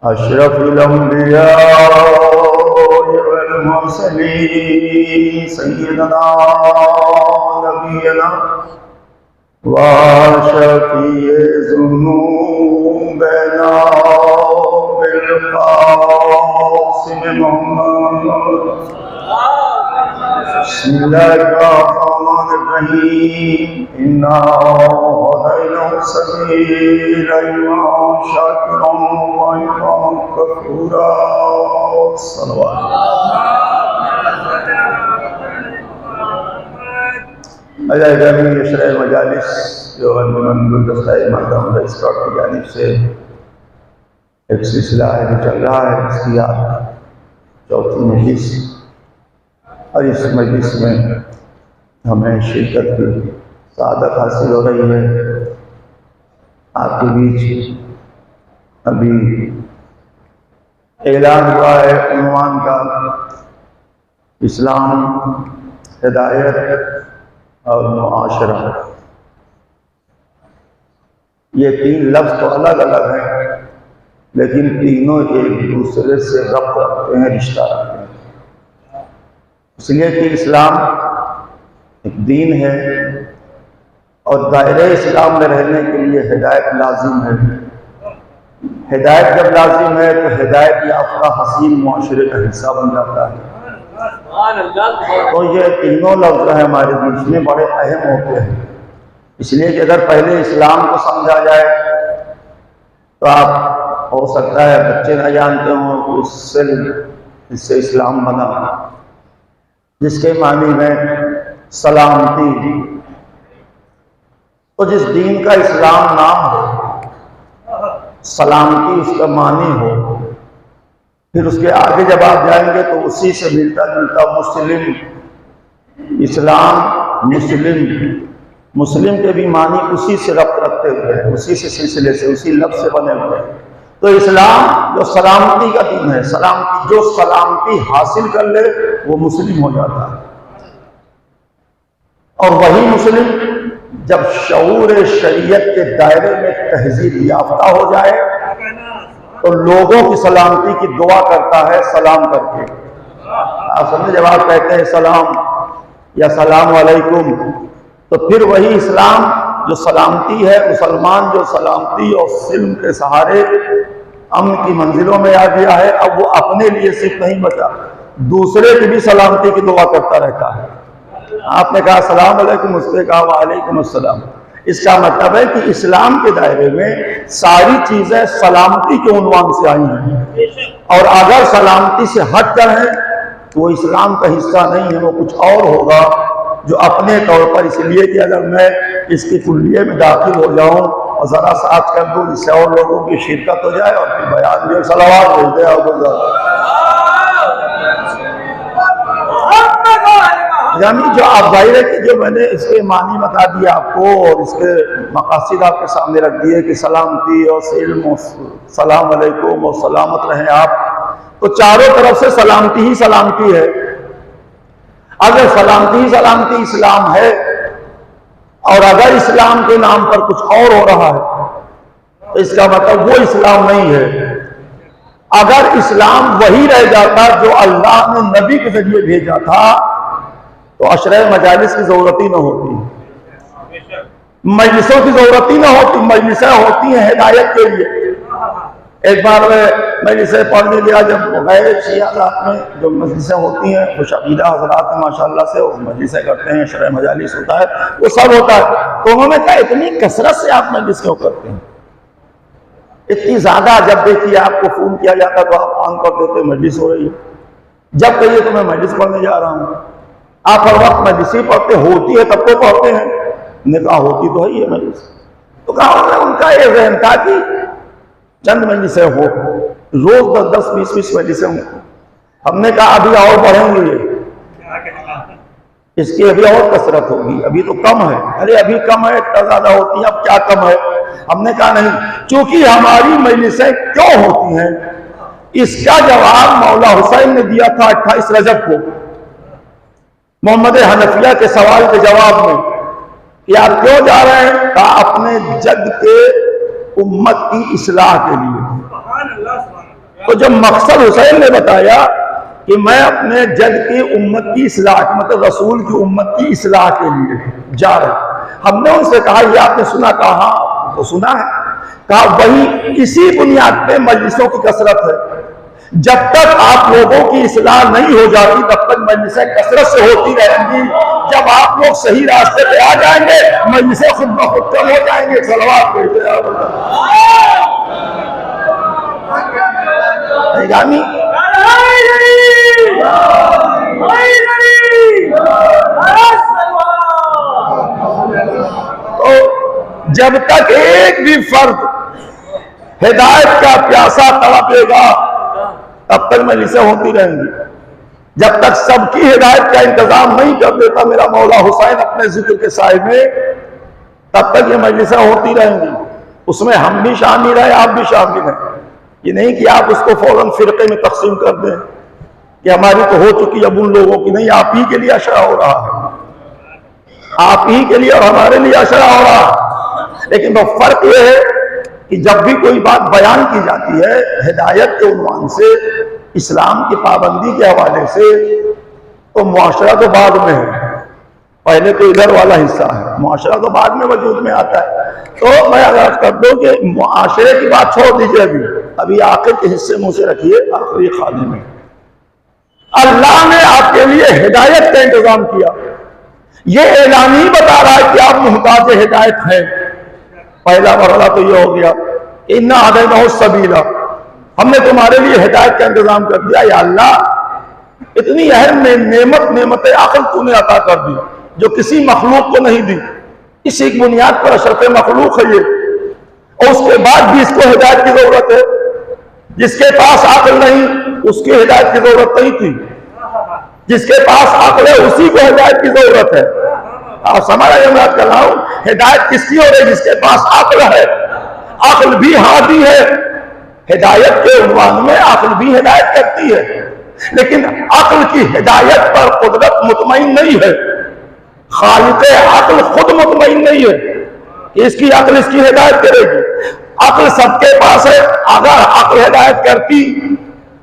अशरफुल अंबिया वल मुरसलीन सय्यदना नबीना व शफीए ज़ुनूबना बिल क़ासिम मुहम्मद बिस्मिल्लाहिर्रहमानिर्रहीम इन्ना हदैनाहु सबील इम्मा शाकिरन व इम्मा कफूरा अशरफ मजालिस जो अंजुमन गुलदस्ता-ए मातम रजिस्ट्रार की जानिब से एक सिलसिला चल रहा है, इसकी आज चौथी मजलिस और इस मजलिस में हमें शिरकत की सादत हासिल हो रही है। आपके बीच अभी ऐलान हुआ है उन्वान का, इस्लाम, हिदायत और मुआशरा। ये तीन लफ्ज़ तो अलग अलग हैं, लेकिन तीनों एक दूसरे से रब्त रखते हैं, रिश्ता रखते हैं। इसलिए कि इस्लाम एक दीन है और दायरे इस्लाम में रहने के लिए हिदायत लाजिम है। हिदायत जब लाजिम है तो हिदायत याफ्ता हसीन मुआशरे का हिस्सा बन जाता है। तो ये तीनों लफ्ज़ हैं हमारे बीच में बड़े अहम होते हैं। इसलिए कि अगर पहले इस्लाम को समझा जाए तो आप हो सकता है बच्चे न जानते हों कि इससे इस्लाम बना, जिसके मानी में सलामती। तो जिस दीन का इस्लाम नाम हो, सलामती उसका मानी हो, फिर उसके आगे जब आप जाएंगे तो उसी से मिलता जुलता मुस्लिम, इस्लाम, मुस्लिम के भी मानी उसी से रब्त रखते हुए हैं, उसी से सिलसिले से, उसी लफ्ज़ से बने हुए हैं। तो इस्लाम जो सलामती का दीन है, सलामती जो सलामती हासिल कर ले वो मुस्लिम हो जाता है। और वही मुस्लिम जब शऊर शरीयत के दायरे में तहजीब याफ्ता हो जाए तो लोगों की सलामती की दुआ करता है सलाम करके। आप समझे, जब आप कहते हैं सलाम या सलाम वालेकुम, तो फिर वही इस्लाम जो सलामती है, मुसलमान जो सलामती और सिल्म के सहारे अमन की मंजिलों में आ गया है, अब वो अपने लिए सिर्फ नहीं बचा, दूसरे की भी सलामती की दुआ करता रहता है। आपने कहा सलाम अलैकुम, उसने कहा वालेकुम अस्सलाम। इसका मतलब है कि इस्लाम के दायरे में सारी चीजें सलामती के उन्वान से आई हैं, और अगर सलामती से हट कर है तो वो इस्लाम का हिस्सा नहीं है, वो कुछ और होगा जो अपने तौर पर, इसलिए कि अगर मैं इसकी कुल्लिये में दाखिल हो जाऊं और जरा साथ कर दूं, इससे और लोगों की शिरकत हो जाए और फिर बयान भी सलावात भेज दे। यानी जो आप जाहिर कि जो मैंने इसके मानी बता दिया आपको और इसके मकासद आपके सामने रख दिए कि सलामती और सिल्म, सलाम अलैकुम और सलामत रहें आप, तो चारों तरफ से सलामती ही सलामती है। अगर सलामती ही सलामती इस्लाम है और अगर इस्लाम के नाम पर कुछ और हो रहा है तो इसका मतलब वो इस्लाम नहीं है। अगर इस्लाम वही रह जाता जो अल्लाह ने नबी के जरिए भेजा था तो अशरफ मजालिस की जरूरत ही न होती, मजलिसों की जरूरत ही न होती। मजलिसें होती हैं हिदायत के लिए। एक बार मजलिसें पढ़ने लिया जब गए शियाजात में जो मजलिसें होती हैं, कुछ अकीदा हजरात हैं माशाल्लाह से, वो मजलिसें करते हैं, अशरफ मजालिस होता है, वो सब होता है। तो उन्होंने कहा इतनी कसरत से आप मजलिस क्यों करते हैं, इतनी ज्यादा? जब देखिए आपको फोन किया जाता तो आप ऑन कर देते, मजलिस हो रही है। जब कहिए तो मैं मजलिस पढ़ने जा रहा हूँ। आप हर वक्त मजलिसी पढ़ते, होती है तब तो पढ़ते हैं। ने कहा होती तो है ये मजलिस। तो कहा उनका ये जहन था कि चंद मजलिसें हो, रोज 10-20 मजलिसें हो। हमने कहा अभी और बढ़ेंगे ये, इसकी अभी और कसरत होगी, अभी तो कम है। अरे अभी कम है, इतना ज्यादा होती है, अब क्या कम है? हमने कहा नहीं, क्योंकि हमारी मजलिसें क्यों होती हैं, इसका जवाब मौला हुसैन ने दिया था 28 रजब को मोहम्मद हनफिया के सवाल के जवाब में कि आप क्यों जा रहे हैं? कहा अपने जद के उम्मत की इस्लाह के लिए। तो जब मकसद हुसैन ने बताया कि मैं अपने जद की उम्मत की इस्लाह, मतलब रसूल की उम्मत की इस्लाह के लिए जा रहे हैं, हमने उनसे कहा ये आपने सुना? कहा हाँ तो सुना है। कहा वही इसी बुनियाद पे मजलिसों की कसरत है। जब तक आप लोगों की इस्लाह नहीं हो जाती तब तक मजलिसें कसरत से होती रहेंगी। जब आप लोग सही रास्ते पे आ जाएंगे मजलिसें खुद ब खुद कम हो जाएंगे। सलवात तो जब तक एक भी फर्द हिदायत का प्यासा तड़पेगा तब तक मजलिसें होती रहेंगी। जब तक सबकी हिदायत का इंतजाम नहीं कर देता मेरा मौला हुसैन अपने जिक्र के साए में, तब तक ये मजलिसें होती रहेंगी। उसमें हम भी शामिल हैं, आप भी शामिल हैं। ये नहीं कि आप उसको फौरन फिरके में तकसीम कर दें कि हमारी तो हो चुकी, अब उन लोगों की नहीं। आप ही के लिए अशरा हो रहा है, आप ही के लिए और हमारे लिए अशरा हो रहा है। लेकिन वो फर्क ये है कि जब भी कोई बात बयान की जाती है हिदायत के उन्वान से, इस्लाम की पाबंदी के हवाले से, तो मुआशरा तो बाद में है, पहले तो इधर वाला हिस्सा है, मुआशरा तो बाद में वजूद में आता है। तो मैं अर्ज कर दूं कि मुआशरे की बात छोड़ दीजिए, अभी आखिर के हिस्से मुंह से रखिए, आखिरी खाने में अल्लाह ने आपके लिए हिदायत का इंतजाम किया। ये ऐलान ही बता रहा है कि आप मुहताज हिदायत हैं। पहला मरहला तो ये हो गया, इन्ना हदैनाहु सबीला, हमने तुम्हारे लिए हिदायत का इंतजाम कर दिया। या अल्लाह इतनी अहम नेमत अक्ल तूने अता कर दी जो किसी मखलूक को नहीं दी। इसी की बुनियाद पर अशरफ मखलूक है ये, और उसके बाद भी इसको हिदायत की जरूरत है। जिसके पास अक्ल नहीं उसकी हिदायत की जरूरत नहीं थी, जिसके पास अक्ल है उसी को हिदायत की जरूरत है। आप समझ रहे, मैं कर रहा हूं हिदायत किसकी हो रही? जिसके पास अक्ल है। अक्ल भी हादी है, हिदायत के उन्वान में अक्ल भी हिदायत करती है, लेकिन अक्ल की हिदायत पर कुदरत मुतमईन नहीं है। खालिक़े अक्ल खुद मुतमईन नहीं है कि इसकी अक्ल इसकी हिदायत करेगी। अक्ल सबके पास है, अगर अक्ल हिदायत करती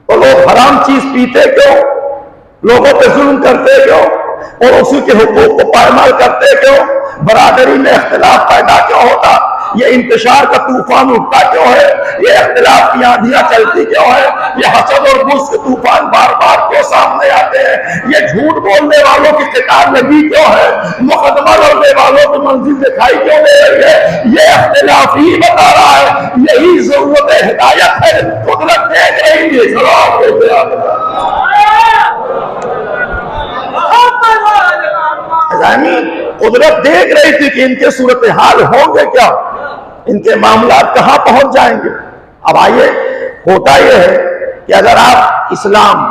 तो लोग हराम चीज पीते क्यों, लोगों पे जुल्म करते क्यों, और उसी के हुकूक को पायमाल करते क्यों, बरादरी में इख्तिलाफ पैदा क्यों होता, ये इंतशार का तूफान उठता क्यों है, ये इख्तिलाफ की आंधियां चलती क्यों है, ये हसद और गुस्स के तूफान बार बार क्यों सामने आते हैं, ये झूठ बोलने वालों की किताब लगी क्यों है, मुकदमा लड़ने वालों की मंजिल दिखाई क्यों दे रही है, ये इख्तिलाफ ही बता रहा है। यही जरूरत हिदायत है, कुदरत देख रही है। जवाब देते कुदरत देख रही थी कि इनके सूरत हाल होंगे क्या, इनके मामला कहां पहुंच जाएंगे। अब आइए, होता यह है कि अगर आप इस्लाम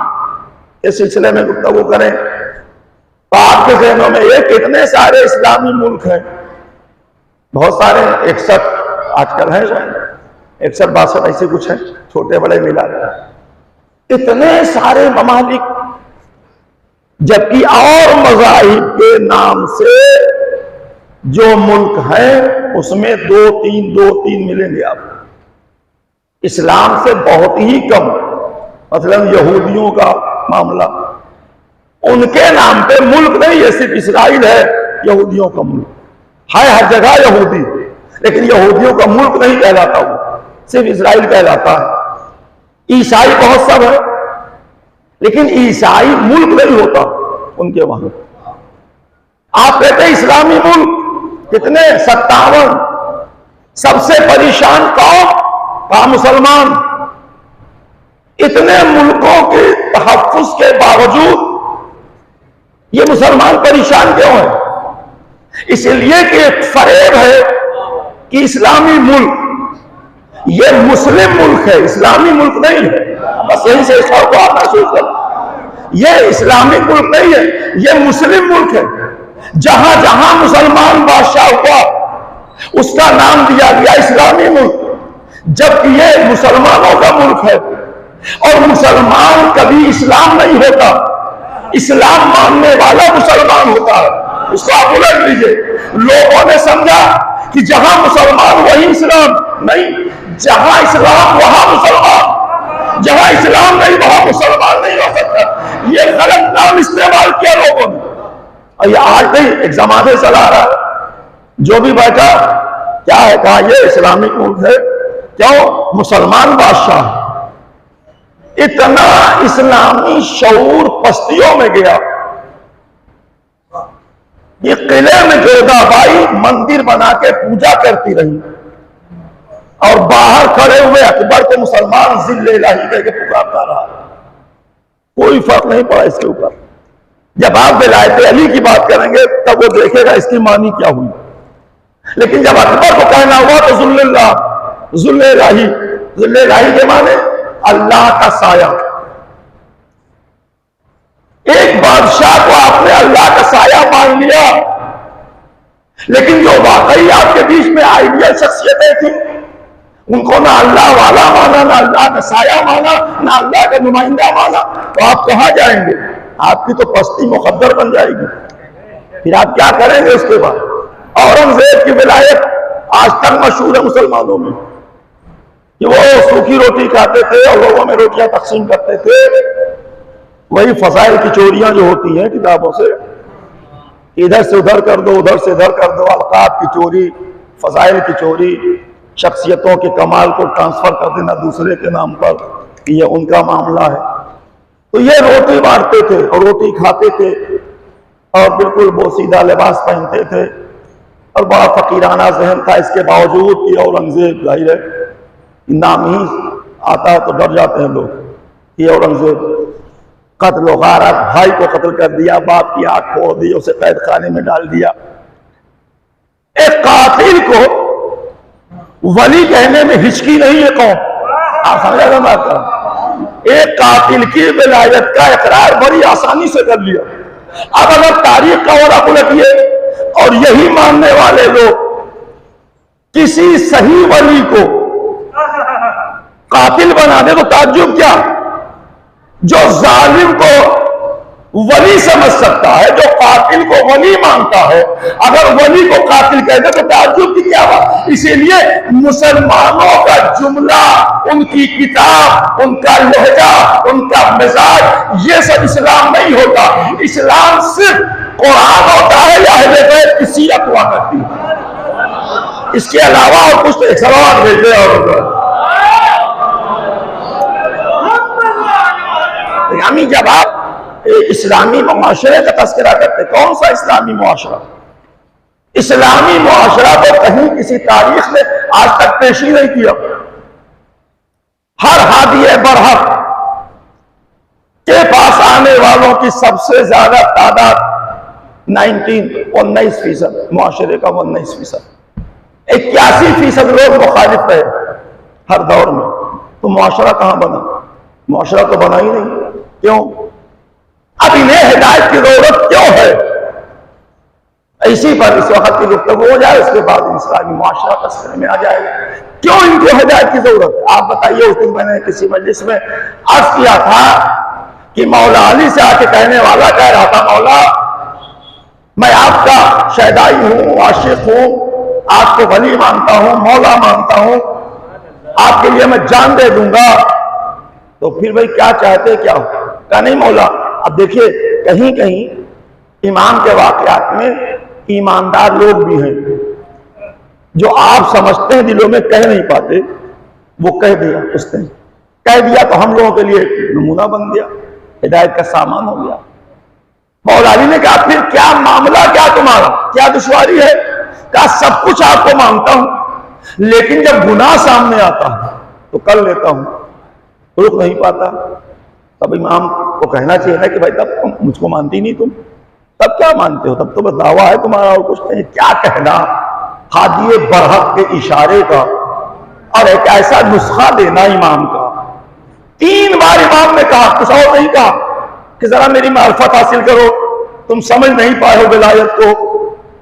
के सिलसिले में गुफ्तगू करें तो आपके जहनों में ये कितने सारे इस्लामी मुल्क हैं, बहुत सारे, 61 आजकल है, शायद 61-62 ऐसे कुछ है, छोटे बड़े मिला, इतने सारे ममालिक, जबकि और मज़ाहिब के नाम से जो मुल्क है उसमें 2-3 मिलेंगे आपको। इस्लाम से बहुत ही कम, मतलब यहूदियों का मामला, उनके नाम पे मुल्क नहीं है, सिर्फ इस्राइल है यहूदियों का मुल्क है, हर जगह यहूदी, लेकिन यहूदियों का मुल्क नहीं कहलाता, वो सिर्फ इस्राइल कहलाता है। ईसाई बहुत सब है, लेकिन ईसाई मुल्क नहीं होता उनके वहां। आप कहते इस्लामी मुल्क कितने? 57। सबसे परेशान कौम मुसलमान। इतने मुल्कों के तहफ्फुज़ के बावजूद ये मुसलमान परेशान क्यों है? इसलिए कि एक फरेब है कि इस्लामी मुल्क ये मुस्लिम मुल्क है, इस्लामी मुल्क नहीं है। बस यही से इस को आप महसूस करो, ये इस्लामिक मुल्क नहीं है, ये मुस्लिम मुल्क है। जहां जहां मुसलमान बादशाह हुआ उसका नाम दिया गया इस्लामी मुल्क, जबकि ये मुसलमानों का मुल्क है। और मुसलमान कभी इस्लाम नहीं होता, इस्लाम मानने वाला मुसलमान होता है। इसको आप उलट लीजिए। लोगों ने समझा कि जहां मुसलमान वही इस्लाम, नहीं, जहां इस्लाम वहां मुसलमान, जहां इस्लाम नहीं वहां मुसलमान नहीं हो सकता। ये गलत नाम इस्तेमाल किया लोगों ने। और ये आज नहीं, एक जमाने चला रहा है, जो भी बैठा क्या है, कहा ये इस्लामिक मुल्क है, क्यों? मुसलमान बादशाह। इतना इस्लामी शऊर पस्तियों में गया। ये किले में जोधाबाई मंदिर बना के पूजा करती रही और बाहर खड़े हुए अकबर को मुसलमान जिल्ले इलाही कह के पुकारता रहा। कोई फर्क नहीं पड़ा इसके ऊपर। जब आप विलायत अली की बात करेंगे तब वो देखेगा इसकी मानी क्या हुई। लेकिन जब अकबर को कहना हुआ तो जुल्ले इलाही के माने अल्लाह का साया। एक बादशाह को आपने अल्लाह का साया मान लिया, लेकिन जो वाकई आपके बीच में आइडियल शख्सियतें थी उनको ना अल्लाह वाला माना, ना अल्लाह का साया माना, ना अल्लाह का नुमाइंदा माना, तो आप कहां जाएंगे? आपकी तो पस्ती मुकद्दर बन जाएगी। फिर आप क्या करेंगे उसके बाद? औरंगजेब की विलायत आज तक मशहूर है मुसलमानों में कि वो सूखी रोटी खाते थे और लोगों में रोटियां तकसीम करते थे। वही फसाइल की चोरियां जो होती हैं किताबों से, इधर से उधर कर दो, उधर से इधर कर दो, अलकाब की चोरी, फसाइल की चोरी, शख्सियतों के कमाल को ट्रांसफर कर देना दूसरे के नाम पर, ये उनका मामला है। तो ये रोटी बांटते थे और रोटी खाते थे और बिल्कुल बोसीदा लिबास पहनते थे और बड़ा फकीराना जहन था। इसके बावजूद कि औरंगजेब, जाहिर है नाम ही आता है तो डर जाते हैं लोग। ये औरंगजेब कत्ल गारत, भाई को कत्ल कर दिया, बाप की आंख फोड़ दी, उसे कैद खाने में डाल दिया। एक कातिल को वली कहने में हिचकी नहीं है कौन? आप समझेगा बात का? एक कातिल की विलायत का इकरार बड़ी आसानी से कर लिया। अब अगर तारीख का ओरा उलटिए और यही मानने वाले लोग किसी सही वली को कातिल बना दे तो ताज्जुब क्या? जो जालिम को वली समझ सकता है, जो कातिल को वली मानता है, अगर वली को कातिल कह दे तो ताज्जुब की क्या बात? इसीलिए मुसलमानों का जुमला, उनकी किताब, उनका लहजा, उनका मिजाज, ये सब इस्लाम नहीं होता। इस्लाम सिर्फ कुरान होता है या अहले बैत की सीरत हुआ करती है। इसके अलावा और कुछ तो एक सवाल भेजे और यानी जब आप इस्लामी मुआशरे का तस्करा करते, कौन सा इस्लामी मुआशरा? इस्लामी मुआशरा तो कहीं किसी तारीख ने आज तक पेश ही नहीं किया। हर हादिये बरहक के पास आने वालों की सबसे ज्यादा तादाद 19% मुआशरे का 19%, 81% लोग मुखालिफ रहे हर दौर में। तो मुआशरा कहां बना? मुआशरा तो बना ही नहीं। क्यों? अब इन्हें हिदायत की जरूरत क्यों है? इसी पर इस वक्त की गुफ्तगू हो जाए, उसके बाद इस्लामी मुआशरा तस्करे में आ जाएगा। क्यों इनको हिदायत की जरूरत है? आप बताइए। उस दिन मैंने किसी मजलिस में अर्ज किया था कि मौला अली से आके कहने वाला कह रहा था, मौला मैं आपका शहदाई हूं, आशिक हूं, आपको वली मानता हूं, मौला मानता हूं, आपके लिए मैं जान दे दूंगा। तो फिर भाई क्या चाहते, क्या हो? कहा नहीं मौला, अब देखिए कहीं कहीं ईमान के वाकयात में ईमानदार लोग भी हैं जो आप समझते हैं दिलों में कह नहीं पाते, वो कह दिया, उसने कह दिया तो हम लोगों के लिए नमूना बन गया, हिदायत का सामान हो गया। मौला अली ने कहा फिर क्या मामला, क्या तुम्हारा, क्या दुश्वारी है? कहा सब कुछ आपको मानता हूं, लेकिन जब गुनाह सामने आता है तो कर लेता हूं, रुक नहीं पाता। तब इमाम को कहना चाहिए ना कि भाई तब मुझको मानती नहीं तुम, तब क्या मानते हो? तब तो बस दावा है तुम्हारा और कुछ नहीं। क्या कहना हादी बरहक के इशारे का और एक ऐसा नुस्खा देना इमाम का। 3 बार इमाम ने कहा, कुछ और नहीं कहा कि जरा मेरी मार्फत हासिल करो, तुम समझ नहीं पाए हो विलायत को,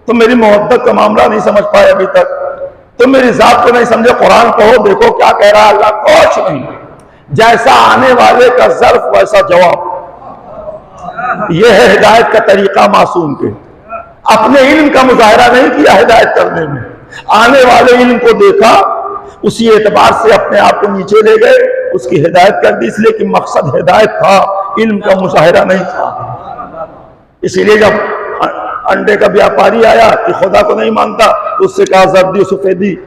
तुम मेरी मोहब्बत का मामला नहीं समझ पाए अभी तक, तुम मेरी जात को नहीं समझे, कुरान पढ़ो देखो क्या कह रहा है अल्लाह। कुछ नहीं, जैसा आने वाले का ज़र्फ वैसा जवाब। यह है हिदायत का तरीका मासूम के। अपने इल्म का मुजाहरा नहीं किया हिदायत करने में, आने वाले इल्म को देखा, उसी एतबार से अपने आप को नीचे ले गए, उसकी हिदायत कर दी, इसलिए कि मकसद हिदायत था, इल्म का मुजाहरा नहीं था। इसीलिए जब अंडे का व्यापारी आया कि खुदा को नहीं मानता, तो उससे कहा जर्दी सफेदी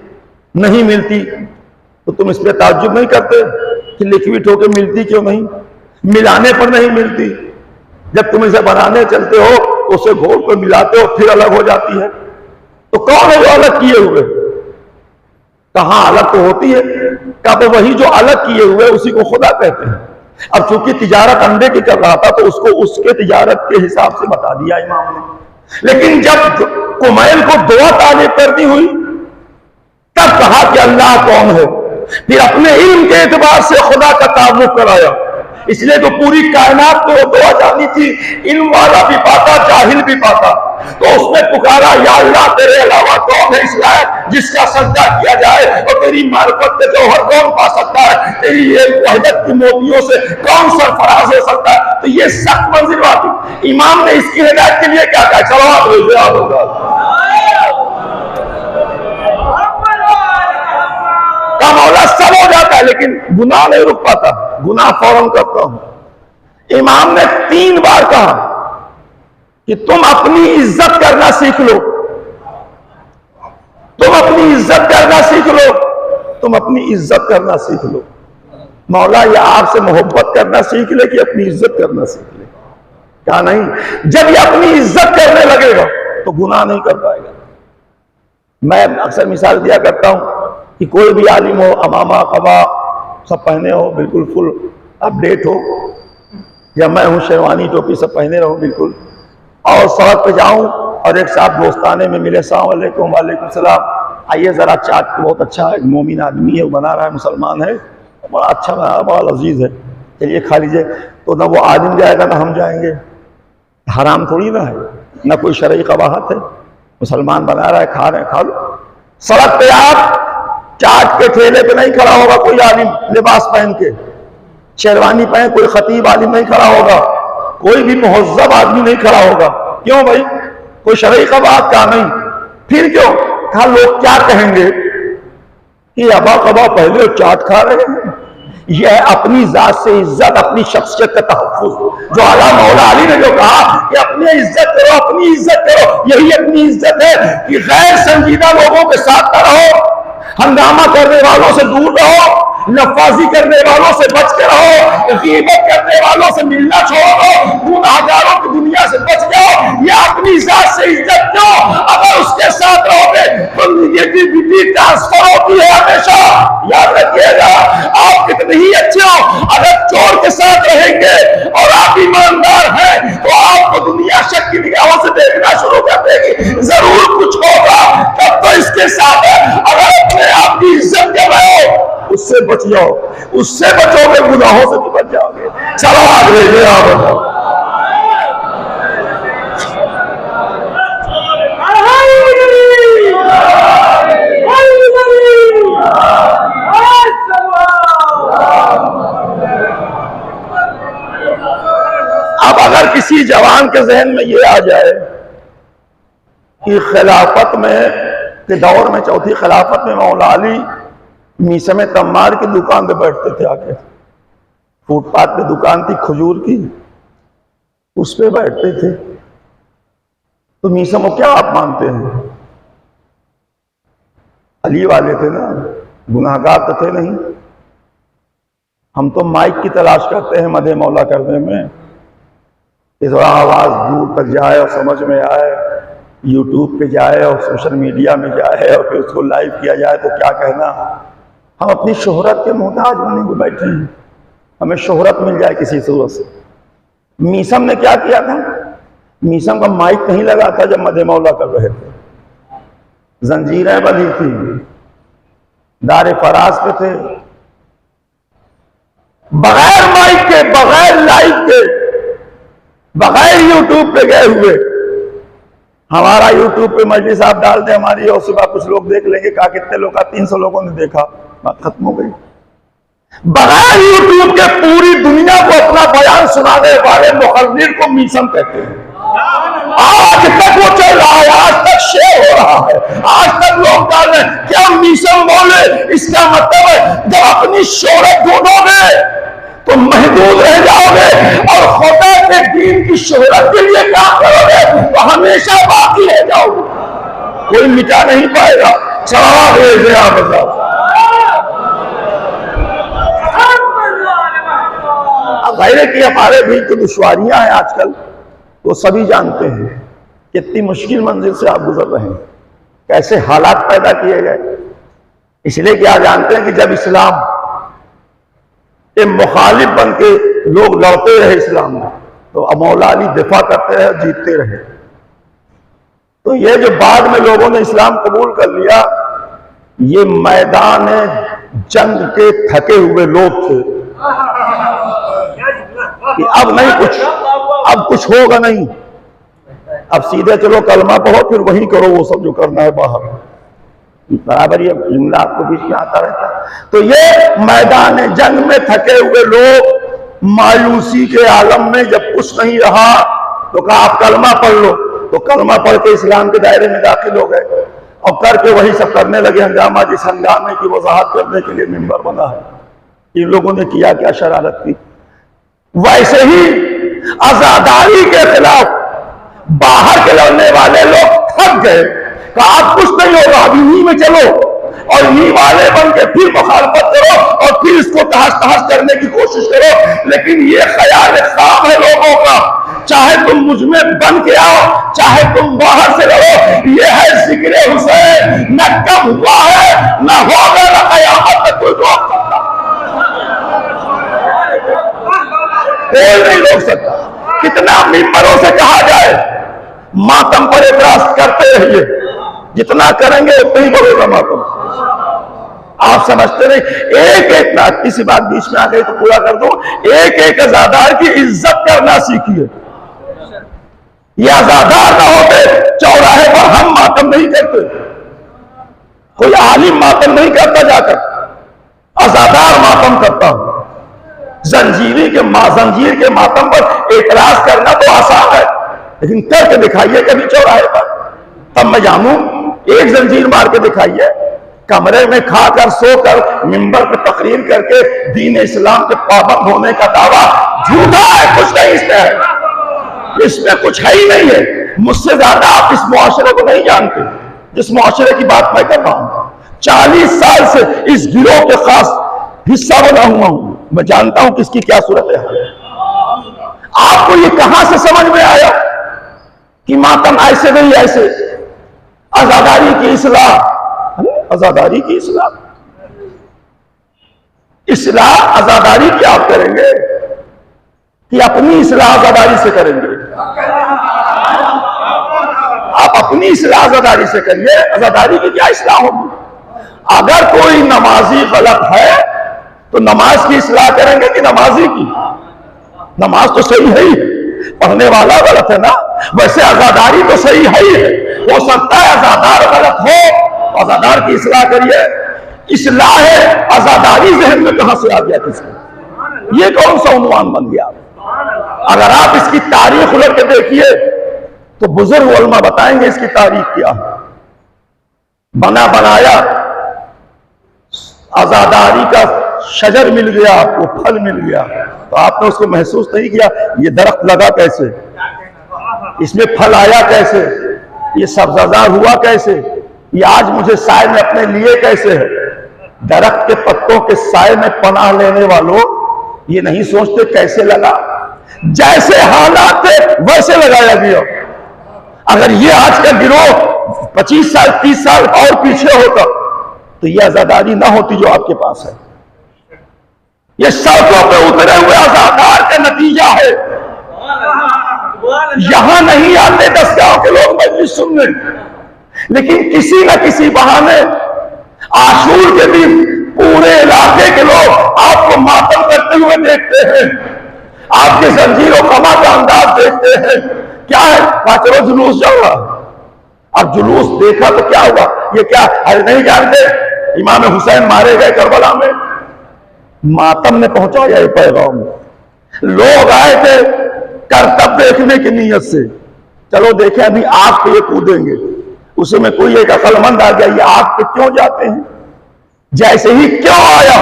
नहीं मिलती, तो तुम इस पर ताज्जुब नहीं करते कि लिक्विड होकर मिलती क्यों नहीं, मिलाने पर नहीं मिलती। जब तुम इसे बनाने चलते हो तो उसे घोल कर मिलाते हो, फिर अलग हो जाती है। तो कौन है जो अलग किए हुए? कहां अलग तो होती है, क्या तो वही जो अलग किए हुए उसी को खुदा कहते हैं। अब चूंकि तिजारत अंडे की कर रहा था तो उसको उसके तिजारत के हिसाब से बता दिया इमाम ने। लेकिन जब कुमैल को दुआ तारीफ करनी हुई तब कहा कि अल्लाह कौन है, फिर अपने इल्म के एतबार से खुदा का तारुफ कराया। इसलिए तो पूरी कायनात को दुआ जानी थी, इल्म वाला भी पाता, जाहिल भी पाता। तो उसने पुकारा, या अल्लाह तेरे अलावा कौन है इस लायक जिसका सजदा किया जाए, और तेरी मार्फत के जौहर कौन पा सकता है, तेरी ये वहदत की मोतियों से कौन सरफराज हो सकता है। तो ये सख्त मंजिल बात। इमाम ने इसकी हिदायत के लिए क्या कहा? सलावत का मौला सब हो जाता है, लेकिन गुनाह नहीं रुक पाता, गुनाह फौरन करता हूं। इमाम ने 3 बार कहा कि तुम अपनी इज्जत करना सीख लो, तुम अपनी इज्जत करना सीख लो, तुम अपनी इज्जत करना सीख लो। मौला ये आपसे मोहब्बत करना सीख ले कि अपनी इज्जत करना सीख ले? क्या नहीं, जब ये अपनी इज्जत करने लगेगा तो गुनाह नहीं कर पाएगा। मैं अक्सर मिसाल दिया करता हूं कि कोई भी आलिम हो, अमामा कबा सब पहने हो, बिल्कुल फुल अपडेट हो, या मैं हूं शेरवानी टोपी सब पहने रहो बिल्कुल, और सड़क पे जाऊं और एक साहब दोस्ताने में मिले, अस्सलाम वालेकुम, वालेकुम सलाम, आइए जरा चाट, बहुत अच्छा है, मोमिन आदमी है, वो बना रहा है, मुसलमान है, बड़ा अच्छा बना रहा है, बड़ा लजीज है, चलिए खा लीजिए। तो ना वो आदमी जाएगा ना हम जाएंगे, हराम थोड़ी ना है, ना कोई शरई कबाहत है, मुसलमान बना रहा है, खा रहे हैं, खा लो। सड़क पे आप चाट के ठेले पे नहीं खड़ा होगा कोई आलिम लिबास पहन के, शेरवानी पहन कोई खतीब आलिम नहीं खड़ा होगा, कोई भी मुहज्जब आदमी नहीं खड़ा होगा। क्यों भाई? कोई शरई का बात का नहीं। फिर क्यों? कहा लोग क्या कहेंगे कि अबा कबा पहले चाट खा रहे हैं। यह है अपनी जात से इज्जत, अपनी शख्सियत का तहफ्फुज। जो आला मौला अली ने जो कहा कि अपनी इज्जत करो, अपनी इज्जत करो, यही अपनी इज्जत है कि गैर संजीदा लोगों के साथ न रहो, हंगामा करने वालों से दूर रहो, नफाजी करने वालों से बच के रहो, गीबत करने वालों से मिलना छोड़ो, गुनहगारों की दुनिया से बच जाओ। ये अपनी जात से इज्जत क्यों? अगर उसके साथ रहोगे तो नेगेटिविटी ट्रांसफर होती है हमेशा। याद रखिएगा, आप कितने ही अच्छे हो, अगर चोर के साथ रहेंगे और आप ईमानदार हैं तो आपको दुनिया शक की निगाहों से देखना शुरू कर देगी, जरूर कुछ होगा। तब तो इसके साथ है, अगर अपने आप की इज्जत कर रहे हो उससे बच जाओ, उससे बचोगे गुनाहों से भी बच जाओगे। चलो आगे आप अब अगर किसी जवान के जहन में ये आ जाए कि खिलाफत में के दौर में, चौथी खिलाफत में मौला अली मीसम तम्मार की दुकान पे बैठते थे, आके फुटपाथ पे दुकान थी खजूर की, उस पे बैठते थे, तो मीसम क्या आप मानते हैं? अली वाले थे ना, गुनाहगार तो थे नहीं। हम तो माइक की तलाश करते हैं मदे मौला करने में, कि थोड़ा आवाज दूर तक जाए और समझ में आए, यूट्यूब पे जाए और सोशल मीडिया में जाए और फिर उसको लाइव किया जाए तो क्या कहना। हम अपनी शोहरत के मोहताज बने हुए बैठे हैं, हमें शोहरत मिल जाए किसी सूरत से। मीसम ने क्या किया था? मीसम का माइक नहीं लगा था जब मदे मौला कर रहे थे, जंजीरें बंधी थी, दारे फराज पे थे, बगैर माइक के, बगैर लाइव के, बगैर यूट्यूब पे गए हुए। हमारा यूट्यूब पे मजलिस आप डाल दे हमारी, और सुबह कुछ लोग देख लेंगे, कहा कितने लोग, 300 लोगों ने देखा, बात खत्म हो गई। बगैर यूट्यूब के पूरी दुनिया को अपना बयान सुनाने वाले मुखर्रिर को मीसम कहते हैं। आज तक वो चल रहा है, आज तक शेयर हो रहा है, आज तक लोग डाल रहे हैं क्या मीसम बोले। इसका मतलब है जब अपनी शोहरत ढूंढोगे तो महदूद रह जाओगे, और खुदा के दीन की शोहरत के लिए काम करोगे तो हमेशा बाकी रह जाओगे, कोई मिटा नहीं पाएगा। सवाल है आप बताओ, गैर की हमारे भी जो दुश्वारियां हैं आजकल वो सभी जानते हैं, कितनी मुश्किल मंजिल से आप गुजर रहे हैं, कैसे हालात पैदा किए गए। इसलिए कि आप जानते हैं कि जब इस्लाम के मुखालिफ बन के लोग लड़ते रहे इस्लाम में, तो मौला अली दिफा करते रहे, जीतते रहे। तो ये जो बाद में लोगों ने इस्लाम कबूल कर लिया, ये मैदान जंग के थके हुए लोग थे कि अब नहीं कुछ, अब कुछ होगा नहीं, अब सीधे चलो कलमा पढ़ो, फिर वही करो वो सब जो करना है बाहर, बराबर ये जुमला आपको बीच में आता रहता है। तो ये मैदान जंग में थके हुए लोग मायूसी के आलम में जब कुछ नहीं रहा तो कहा आप कलमा पढ़ लो, तो कलमा पढ़ के इस्लाम के दायरे में दाखिल हो गए और करके वही सब करने लगे हंगामा, जिस हंगामे की वजाहत करने के लिए मिंबर बना है। इन लोगों ने किया क्या शरारत की। वैसे ही आजादारी के खिलाफ बाहर के लड़ने वाले लोग थक गए, कहा अब कुछ नहीं होगा, अब इन्हीं में चलो और इन्हीं वाले बन के फिर मुखालफत करो और फिर इसको तहस तहस करने की कोशिश करो। लेकिन ये ख्याल खाम है लोगों का, चाहे तुम मुझ में बन के आओ, चाहे तुम बाहर से लड़ो, ये है जिक्र हुसैन, न कम हुआ है न होगा, न कयामत तक कोई रोक सकता, कोई नहीं रोक सकता। कितना मिंबरों से कहा जाए मातम पर एतराज करते रहिए, जितना करेंगे उतना ही बढ़ेगा मातम। आप समझते नहीं, एक एक ना, किसी बात बीच में आ गई तो पूरा कर दो, एक एक अज़ादार की इज्जत करना सीखिए। ये अज़ादार ना होते चौराहे पर हम मातम नहीं करते, कोई आलिम मातम नहीं करता, जाकर अज़ादार मातम करता हूं। जंजीर के मातम पर एतराज करना तो आसान है, लेकिन करके दिखाइए कभी चौराहे पर, तब मैं जानूं। एक जंजीर मार के दिखाइए, कमरे में खाकर सोकर मिंबर पे तकरीर करके दीन इस्लाम के पाबंद होने का दावा झूठा है, कुछ नहीं इसमें है, इसमें कुछ है ही नहीं है। मुझसे ज्यादा आप इस मुआशरे को नहीं जानते जिस मुआशरे की बात मैं कर रहा हूं। 40 साल से इस गिरोह के खास हिस्सा बना हुआ हूं, मैं जानता हूं किसकी क्या सूरत है। आपको ये कहां से समझ में आया कि मातम ऐसे नहीं ऐसे, आजादारी की इस्लाह, आजादारी की इस्लाह, इस्लाह आजादारी की आप करेंगे कि अपनी इस्लाह आजादारी से करेंगे? आप अपनी इस्लाह आजादारी से करिए, आजादारी की क्या इस्लाह होगी? अगर कोई नमाजी गलत है तो नमाज की इस्लाह करेंगे कि नमाजी की? नमाज तो सही है ही, पढ़ने वाला गलत है ना, वैसे आजादारी तो सही है ही है। हो सकता है आजादार गलत हो, आजादार की इस्लाह करिए। इस्लाह है आजादारी जहन में कहां से आ गया किसको? ये कौन सा उन्वान बन गया? अगर आप इसकी तारीख उलट के देखिए तो बुजुर्ग उलमा बताएंगे इसकी तारीख क्या है। बना बनाया आजादारी का शजर मिल गया, आपको फल मिल गया, तो आपने उसको महसूस नहीं किया ये दरख्त लगा कैसे, इसमें फल आया कैसे, ये सब्जादार हुआ कैसे, ये आज मुझे साए में अपने लिए कैसे है। दरख्त के पत्तों के साए में पनाह लेने वालों ये नहीं सोचते कैसे लगा, जैसे हालात थे वैसे लगाया गया। अगर ये आज का गिरोह 25 साल 30 साल और पीछे होता तो ये आजादारी ना होती जो आपके पास है। ये सड़कों पे उतरे हुए आजादार का नतीजा है। यहां नहीं आते 10 गांव के लोग मजलिस सुनने, लेकिन किसी न किसी बहाने आशूर के दिन पूरे इलाके के लोग आपको मातम करते हुए देखते हैं, आपके जंजीरों कमा का अंदाज देखते हैं। क्या है? चलो जुलूस जाओगा। अब जुलूस देखा तो क्या हुआ? ये क्या अरे नहीं जानते इमाम हुसैन मारे गए करबला में? मातम ने पहुंचाया ये पैगाम। लोग आए थे करतब देखने की नीयत से, चलो देखें अभी आग पे ये कूदेंगे। उसी में कोई एक अक्लमंद आ गया, ये आग पे क्यों जाते हैं? जैसे ही क्यों आया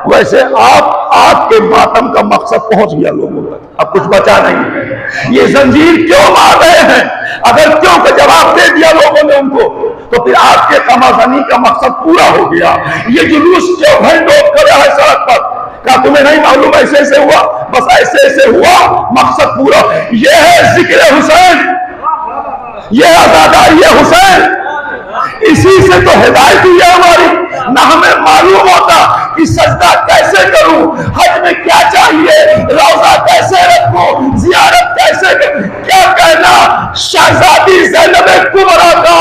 वैसे आपके मातम का मकसद पहुंच गया लोगों तक, अब कुछ बचा नहीं। ये जंजीर क्यों मार रहे हैं? अगर क्यों का जवाब दे दिया लोगों ने उनको, तो फिर आपके तमाशनी का मकसद पूरा हो गया। ये जुलूस क्यों घंटों खड़ा है सड़क पर? क्या तुम्हें नहीं मालूम ऐसे ऐसे हुआ? बस ऐसे ऐसे हुआ, मकसद पूरा। ये है जिक्र हुसैन, ये आजादारी हुसैन। इसी से तो हिदायत हुई है हमारी। ना हमें मालूम होता कि सजदा कैसे करूं, हज में क्या चाहिए, रोजा कैसे रखूं, जियारत कैसे करूं। क्या कहना शहजादी ज़ैनब कुबरा का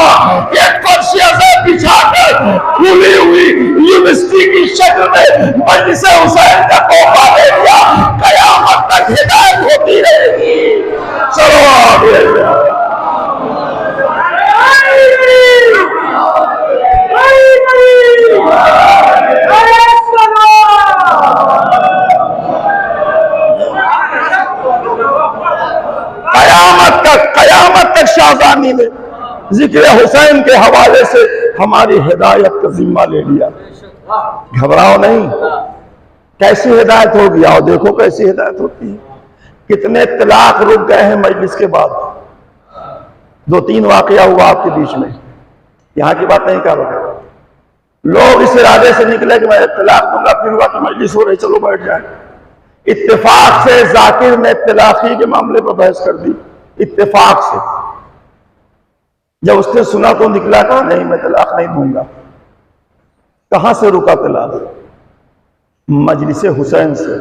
एक फर्श आज़ाद बिछाकर खुली हुई यूनिवर्सिटी की शक्ल में मजलिस हुसैन का तोहफा दे दिया। कयामत तक हिदायत होती रहेगी। चलो आगे। कयामत तक शाहजादी ने जिक्र हुसैन के हवाले से हमारी हिदायत का जिम्मा ले लिया। घबराओ नहीं। कैसी हिदायत होगी? आओ देखो कैसी हिदायत होती है। कितने तलाक रुक गए हैं मजलिस के बाद। 2-3 वाकया हुआ आपके बीच में, यहां की बात नहीं कर रहा। लोग इस इरादे से निकले कि मैं तलाक दूंगा, फिर हुआ कि मजलिस हो रही, चलो बैठ जाए। इत्तेफाक से जाकिर ने तलाकी के मामले पर बहस कर दी। इत्तेफाक से जब उसने सुना तो निकला, कहा नहीं मैं तलाक नहीं दूंगा। कहां से रुका तलाक? मजलिस हुसैन से।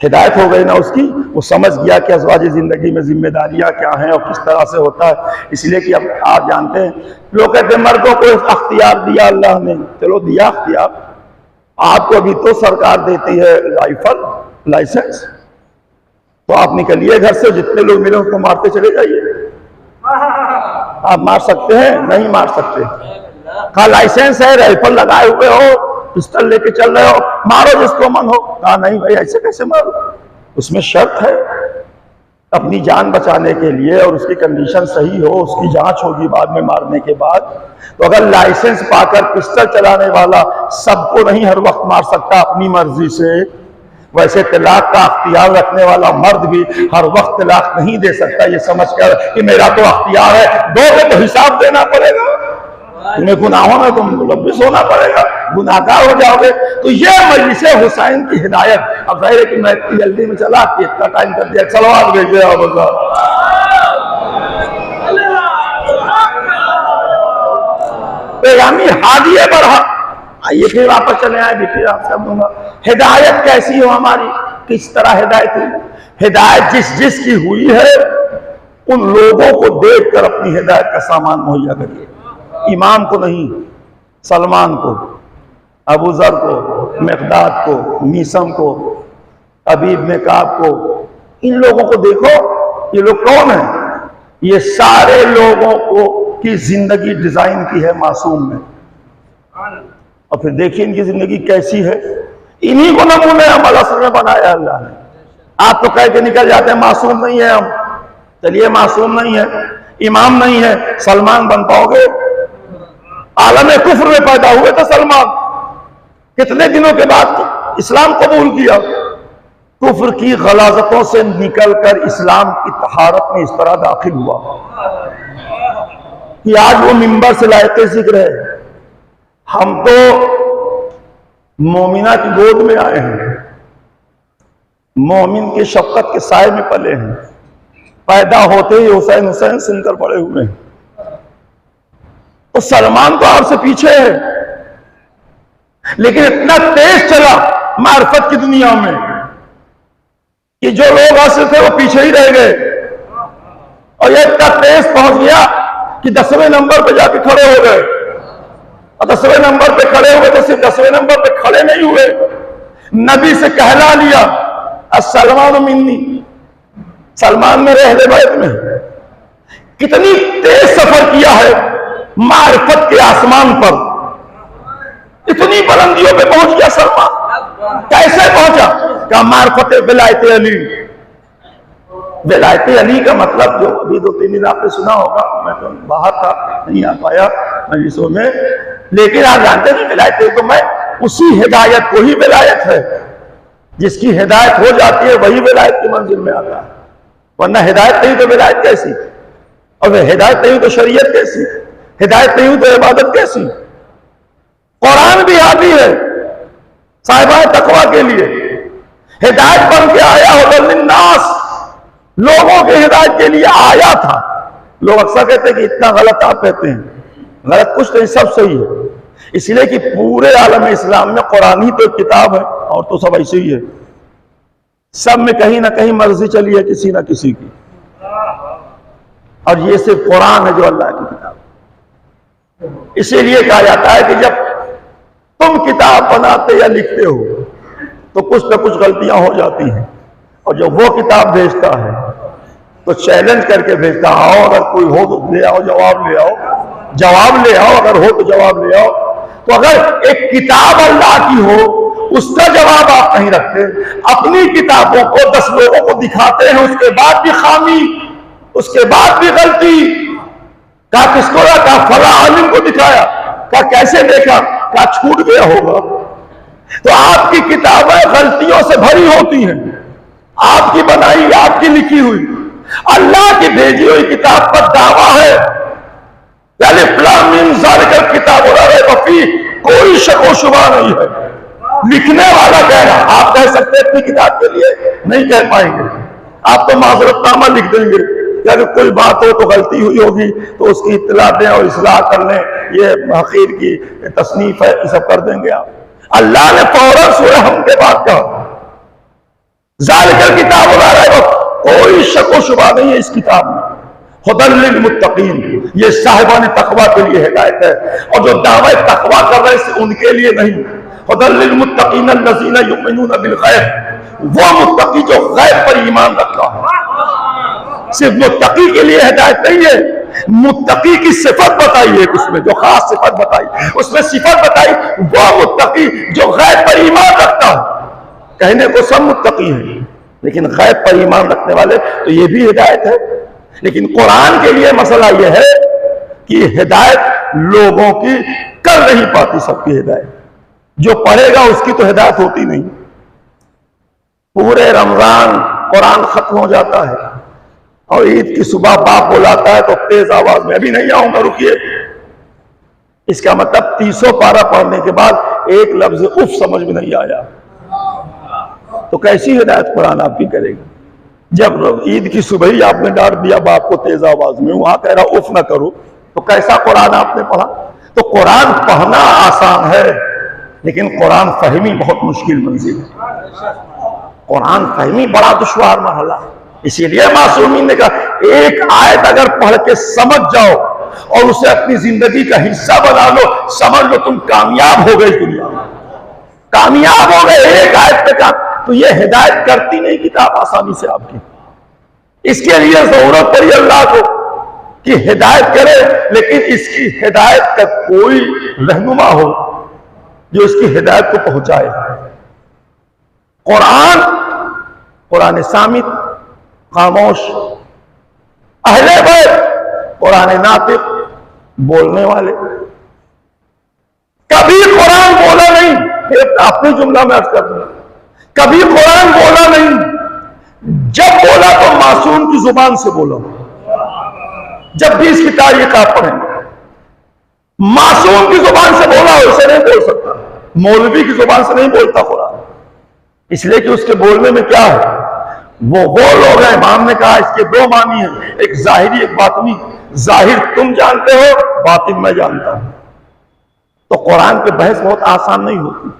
हिदायत हो गई ना उसकी, वो समझ गया कि अज़वाज जिंदगी में जिम्मेदारियां क्या हैं और किस तरह से होता है। इसलिए कि अब आप जानते हैं, लोग कहते हैं मर्दों को अख्तियार दिया अल्लाह ने। चलो दिया अख्तियार, आपको अभी तो सरकार देती है राइफल लाइसेंस, तो आप निकलिए घर से, जितने लोग मिले उसको मारते चले जाइए। आप मार सकते हैं? नहीं मार सकते। कहा लाइसेंस है, राइफल लगाए हुए हो, पिस्टल लेके चल रहे हो, मारो जिसको मन हो। कहा नहीं भाई ऐसे कैसे मारो? उसमें शर्त है, अपनी जान बचाने के लिए, और उसकी कंडीशन सही हो, उसकी जांच होगी बाद में मारने के बाद। तो अगर लाइसेंस पाकर पिस्टल चलाने वाला सबको नहीं हर वक्त मार सकता अपनी मर्जी से, वैसे तलाक का अख्तियार रखने वाला मर्द भी हर वक्त तलाक नहीं दे सकता ये समझकर कि मेरा तो अख्तियार है। दोगे तो हिसाब देना पड़ेगा, तुम्हें गुनाहों में तुम मुलव्विस होना पड़ेगा, गुनाहगार हो जाओगे। तो ये मजलिस हुसैन की हिदायत। अब जाहिर है कि मैं इतनी जल्दी में चला कि इतना टाइम कर दिया, चलो आज भेज दिया। पैगामी हादिये बरहा, आइए फिर वापस चले आए, फिर आपसे दूंगा हिदायत कैसी हो हमारी, किस तरह हिदायत हुई। हिदायत जिस जिसकी हुई है उन लोगों को देखकर अपनी हिदायत का सामान मुहैया करिए। इमाम को नहीं, सलमान को, अबू जर को, मिक़दाद को, मीसम को, अबीब ने काब को, इन लोगों को देखो। ये लोग कौन हैं? ये सारे लोगों को की जिंदगी डिजाइन की है मासूम ने, और फिर देखिए इनकी जिंदगी कैसी है। इन्हीं को नमूने अमल असल में बनाया अल्लाह ने। आप तो कह के निकल जाते हैं मासूम नहीं है हम। चलिए मासूम नहीं है, इमाम नहीं है, सलमान बन पाओगे? आलम कुफ्र में पैदा हुए थे सलमान, कितने दिनों के बाद इस्लाम कबूल किया। कुफ्र की गलाजतों से निकलकर इस्लाम की तहारत में इस तरह दाखिल हुआ कि आज वो मिंबर से लायक जिक्र है। हम तो मोमिना की गोद में आए हैं, मोमिन के शफकत के साए में पले हैं, पैदा होते ही हुसैन हुसैन सुनकर बड़े हुए हैं। तो सलमान तो आपसे पीछे है, लेकिन इतना तेज चला मार्फत की दुनिया में कि जो लोग हासिल थे वो पीछे ही रह गए। और ये इतना तेज पहुंच गया कि 10वें नंबर पे जाके खड़े हो गए। और 10वें नंबर पे खड़े हुए तो सिर्फ 10वें नंबर पे खड़े नहीं हुए, नबी से कहला लिया सलमान मिन्नी, सलमान मेरे अहले बैत में। कितनी तेज सफर किया है मारिफत के आसमान पर, इतनी बुलंदियों पे पहुंच गया सलमान। कैसे पहुंचा? क्या मारिफत विलायत अली। विलायत अली का मतलब जो अभी 2-3 दिन आपने सुना होगा, मैं तो बाहर था नहीं आ पाया मजलिसों में, लेकिन आप जानते हैं विलायत तो मैं उसी हिदायत को ही विलायत है, जिसकी हिदायत हो जाती है वही विलायत की मंजिल में आता है। वरना हिदायत नहीं तो विलायत कैसी, और हिदायत नहीं तो शरीयत कैसी, हिदायत नहीं तो इबादत कैसी। कुरान भी हादी है साहिबा तकवा के लिए, हिदायत बन के आया हुदल्लिन्नास, लोगों के हिदायत के लिए आया था। लोग अक्सर कहते हैं कि इतना गलत आप कहते हैं, गलत कुछ नहीं, सब सही है। इसलिए कि पूरे आलम इस्लाम में कुरान ही तो एक किताब है, और तो सब ऐसे ही है। सब में कहीं ना कहीं मर्जी चली है किसी ना किसी की, और ये सिर्फ कुरान है जो अल्लाह की किताब है। इसीलिए कहा जाता है कि जब तुम किताब बनाते या लिखते हो तो कुछ ना कुछ गलतियां हो जाती हैं, और जब वो किताब भेजता है तो चैलेंज करके भेजता, आओ अगर कोई हो तो ले आओ, जवाब ले आओ, जवाब ले आओ, अगर हो तो जवाब ले आओ। तो अगर एक किताब अल्लाह की हो, उसका जवाब आप नहीं रखते, अपनी किताबों को 10 लोगों को दिखाते हैं, उसके बाद भी खामी, उसके बाद भी गलती, कहा किसको कहा फला आलिम को दिखाया, कहा कैसे देखा, कहा छूट गया होगा। तो आपकी किताबें गलतियों से भरी होती हैं, आपकी बनाई, आपकी लिखी हुई। अल्लाह की भेजी हुई किताब पर दावा है, किताब कोई शको शुबा नहीं है। लिखने वाला कह रहा, आप कह सकते हैं अपनी किताब के लिए नहीं कह पाएंगे, आप तो माजरतनामा लिख देंगे, अगर कोई बात हो तो गलती हुई होगी तो उसकी इत्तला दें और इस्लाह कर लें, ये हकीर की तसनीफ है, ये सब कर देंगे आप। अल्लाह ने फौरन सूरह हम के बाद कहा ज़ालिकल किताब ला रैब, कोई शको शुबा नहीं है इस किताब में, हुदल लिल मुत्तकीन, ये साहिबान तकवा के लिए हिदायत है, और जो दावा तकवा कर रहे हैं उनके लिए नहीं। हुदल लिल मुत्तकीन अल्लज़ीना युमिनूना बिल गैब, वो मुत्तकी जो गैब पर ईमान रखता है। सिर्फ मुत्तकी के लिए हिदायत नहीं है, मुत्तकी की सिफत बताई है उसमें, जो खास सिफत बताई उसमें सिफत बताई, वो मुत्तकी जो गैब पर ईमान रखता है। कहने को सब मुत्तकी हैं, लेकिन गैब पर ईमान रखने वाले तो ये भी हिदायत है। लेकिन कुरान के लिए मसला यह है कि हिदायत लोगों की कर नहीं पाती सबकी हिदायत, जो पढ़ेगा उसकी तो हिदायत होती नहीं। पूरे रमजान कुरान खत्म हो जाता है और ईद की सुबह बाप बुलाता है तो तेज आवाज में अभी नहीं आऊंगा, रुकिए। इसका मतलब 300 पारा पढ़ने के बाद एक लफ्ज उफ समझ में नहीं आया, तो कैसी हिदायत कुरान आपकी करेगा? जब ईद की सुबह ही आपने डांट दिया बाप को तेज आवाज में, वहां कह रहा उफ ना करो, तो कैसा कुरान आपने पढ़ा? तो कुरान पढ़ना आसान है, लेकिन कुरान फहमी बहुत मुश्किल मंजिल है। कुरान फहमी बड़ा दुश्वार मरहला। इसीलिए मासूमीन ने कहा एक आयत अगर पढ़ के समझ जाओ और उसे अपनी जिंदगी का हिस्सा बना लो, समझ लो तुम कामयाब हो गए, दुनिया में कामयाब हो गए एक आयत पे काम। तो ये हिदायत करती नहीं किताब आसानी से आपकी, इसके लिए जरूरत पड़ी अल्लाह को कि हिदायत करे, लेकिन इसकी हिदायत का कोई रहनुमा हो जो इसकी हिदायत को पहुंचाए। कुरान सामित खामोश, अहले बैत कुरान नातिक बोलने वाले। कभी कुरान बोला नहीं, फिर अपनी जुमला में अर्ज कर दूंगा, कभी कुरान बोला नहीं, जब बोला तो मासूम की जुबान से बोला। जब भी इसकी तारीख आप पढ़ेंगे, मासूम की जुबान से बोला, उसे नहीं बोल सकता। मौलवी की जुबान से नहीं बोलता कुरान, इसलिए कि उसके बोलने में क्या है, वो लोग हैं। इमाम ने कहा इसके 2 मानी हैं, एक जाहिरी एक बातिनी। जाहिर तुम जानते हो, बातिन मैं जानता हूं। तो कुरान पे बहस बहुत आसान नहीं होती,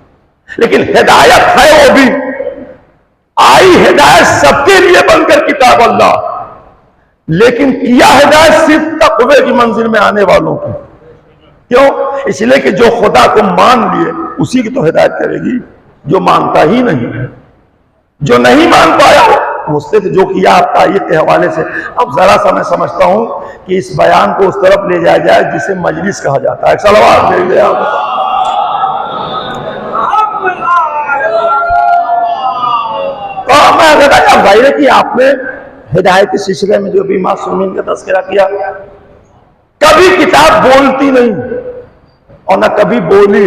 लेकिन हिदायत है, वो भी आई हिदायत सबके लिए बनकर किताब अल्लाह, लेकिन किया हिदायत सिर्फ तक़वे की मंजिल में आने वालों की। क्यों? इसलिए कि जो खुदा को मान लिए उसी की तो हिदायत करेगी। जो मानता ही नहीं, जो नहीं मान पाया उससे तो जो किया आपका ये के हवाले से। अब जरा सा मैं समझता हूं कि इस बयान को उस तरफ ले जाया जाए जिसे मजलिस कहा जाता है। सलावत भेज दे आप। तो मैं कहता भाई कि आपने हिदायत के सिलसिले में जो भी मासूमीन का तज़किरा किया, कभी किताब बोलती नहीं और न कभी बोली।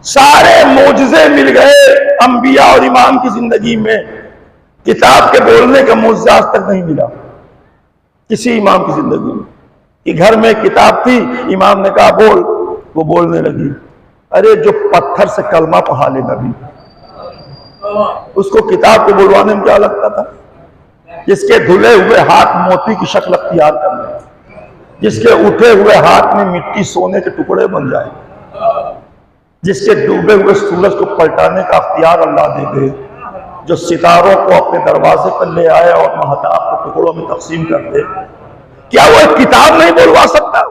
सारे मोजज़े मिल गए अंबिया और इमाम की जिंदगी में, किताब के बोलने का मोजज़ा आज तक नहीं मिला किसी इमाम की जिंदगी में कि घर में किताब थी, इमाम ने कहा बोल, वो बोलने लगी। अरे जो पत्थर से कलमा पढ़ा ले नबी, उसको किताब को बुलवाने में क्या लगता था? जिसके धुले हुए हाथ मोती की शक्ल अख्तियार कर ले, जिसके उठे हुए हाथ में मिट्टी सोने के टुकड़े बन जाए, जिसके डूबे हुए सूरज को पलटाने का अख्तियार अल्लाह दे दे, जो सितारों को अपने दरवाजे पर ले आए और महताब को टुकड़ों में तकसीम कर दे, क्या वो एक किताब नहीं बुलवा सकता?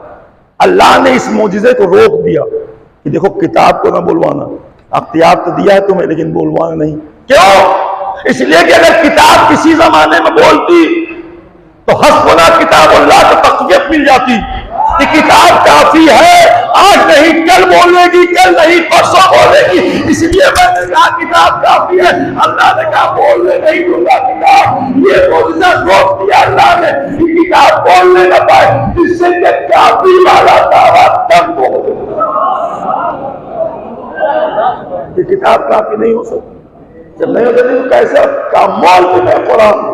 अल्लाह ने इस मोजिज़े को रोक दिया कि देखो किताब को ना बुलवाना, अख्तियार तो दिया है तुम्हें लेकिन बुलवाना नहीं। क्यों? इसलिए कि अगर किताब किसी जमाने में बोलती तो हस्बुना किताबुल्लाह को तक़वियत मिल जाती कि किताब काफी है, आज नहीं कल बोलेगी, कल नहीं परसों बोलेगी। इसलिए मैंने कहा किताब काफी है। अल्लाह ने कहा बोलने नहीं दूंगा किताब। ये मोजज़ा रोक दिया अल्लाह ने कि किताब बोलने न पाए, जिससे कि काफी वाला दावा तब बोले। ये किताब काफी नहीं हो सकती। जब नहीं हो सकती तो कैसे कमाल में कुरान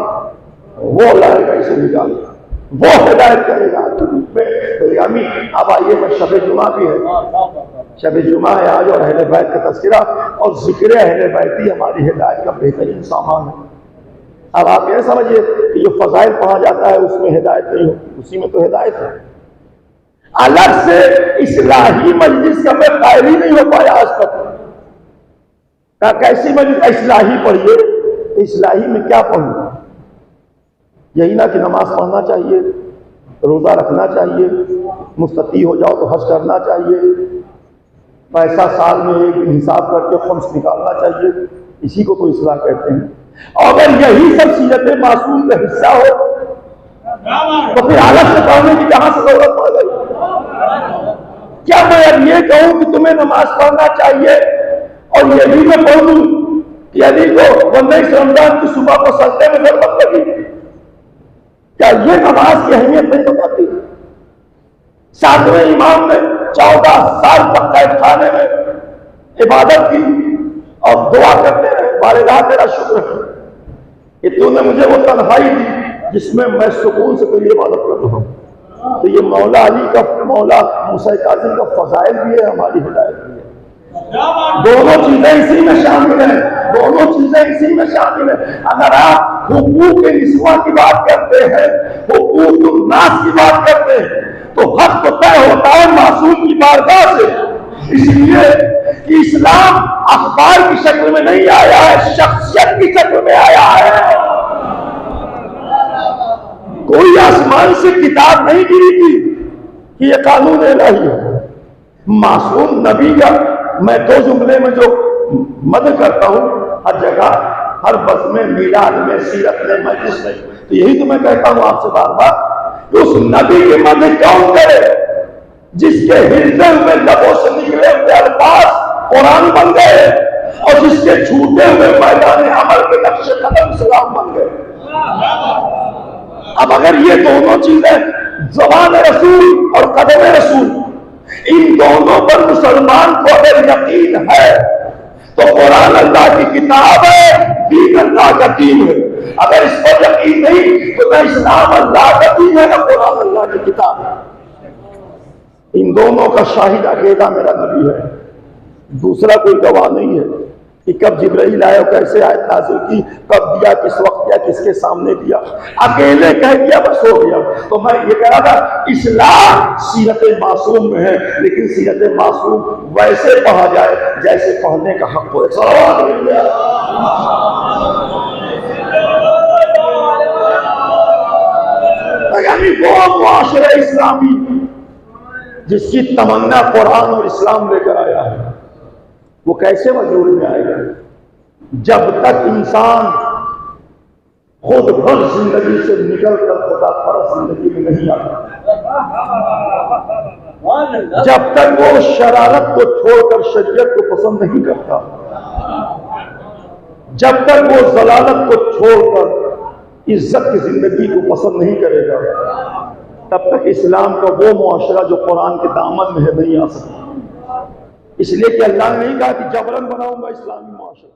वो लाएगा, इसे निकाल, वो हिदायत करेगा। अब आइए, मैं शब जुमा भी है, शब जुमा है आज, और अहले बैत का तज़किरा और जिक्र अहले बैती हमारी हिदायत का बेहतरीन सामान है। अब आप यह समझिए कि जो फजाइल पढ़ा जाता है उसमें हिदायत नहीं होती, उसी में तो हिदायत है। अलग से इस्लाही मजलिस का मैं कायल ही नहीं हो पाया आज तक। कैसी मजलिस? इस्लाही पढ़िए, इस्लाही में क्या पढ़ूं? यही ना कि नमाज पढ़ना चाहिए, रोजा रखना चाहिए, मुस्तती हो जाओ तो हज करना चाहिए, पैसा साल में एक दिन हिसाब करके खम्स निकालना चाहिए, इसी को तो इस्लाह कहते हैं। और अगर यही सब सीरत मासूम का हिस्सा हो तो फिर अलग से पढ़ने की कहां से जरूरत पड़ गई? क्या मैं अब ये कहूं कि तुम्हें नमाज पढ़ना चाहिए और ये भी मैं पढ़ दूं कि यदि को बंदे रमजान की सुबह को सजदे में जरूरत लगी? क्या ये नमाज की अहमियत नहीं बताती? सातवें इमाम ने 14 साल तक कैद खाने में इबादत की और दुआ करते रहे, बारगाह तेरा शुक्र है कि तूने मुझे वो तन्हाई दी जिसमें मैं सुकून से तेरी इबादत कर रहा हूं। तो ये मौला अली का, मौला मूसा काज़िम का फजाइल भी है, हमारी हिदायत भी है। दोनों चीजें इसी में शामिल है, दोनों चीजें इसी में शामिल है। अगर आप हुकूक निस्वा की बात करते हैं, हुकूक नास की बात करते हैं, तो हक तो तय होता है मासूम की बारगाह से। इसलिए कि इस्लाम अखबार की शक्ल में नहीं आया है, शख्सियत की शक्ल में आया है। कोई आसमान से किताब नहीं गिरी थी कि यह कानून इलाही है। मासूम नबी का मैं 2 जुमले में जो मदद करता हूं, हर जगह, हर बस में, मीलाद में, सीरत में, मजलिस में, तो यही तो मैं कहता हूं आपसे बार बार कि उस नबी की मदद कौन करे जिसके हृदय में लबों से निकले हुए अल्फाज कुरान बन गए और जिसके छूटे हुए मैदान अमल के नक्शे कदम इस्लाम बन गए। अब अगर ये दोनों चीजें, ज़बान रसूल और कदम रसूल, इन दोनों पर मुसलमान को अगर यकीन है तो कुरान अल्लाह की किताब है, दीन अल्लाह का दीन है। अगर इस पर यकीन नहीं तो न इस्लाम अल्लाह का दीन है, न कुरान अल्लाह की किताब है। इन दोनों का शाहिद अकेला मेरा नबी है, दूसरा कोई गवाह नहीं है कि कब जिब्राइल आया, कैसे आयत नाज़िल की, कब दिया, किस वक्त दिया, किसके सामने दिया। अकेले कह दिया बस हो गया। तो मैं ये कह रहा था इस्लाम सीरत मासूम में है, लेकिन सीरत मासूम वैसे पढ़ा जाए जैसे पढ़ने का हक हो। यानी वो मुआशरा इस्लामी जिसकी तमन्ना कुरान और इस्लाम लेकर आया है, वो कैसे वजूद में आएगा? जब तक इंसान खुद गर्ज जिंदगी से निकलकर खुदा परस्त जिंदगी में नहीं आता, जब तक वो शरारत को छोड़कर शरीयत को पसंद नहीं करता, जब तक वो जलालत को छोड़कर इज्जत की जिंदगी को पसंद नहीं करेगा, तब तक इस्लाम का वो मुआशरा जो कुरान के दामन में है नहीं आ सकता। इसलिए कि अल्लाह ने नहीं कहा कि जबरन बनाऊंगा इस्लामी मुआशरा।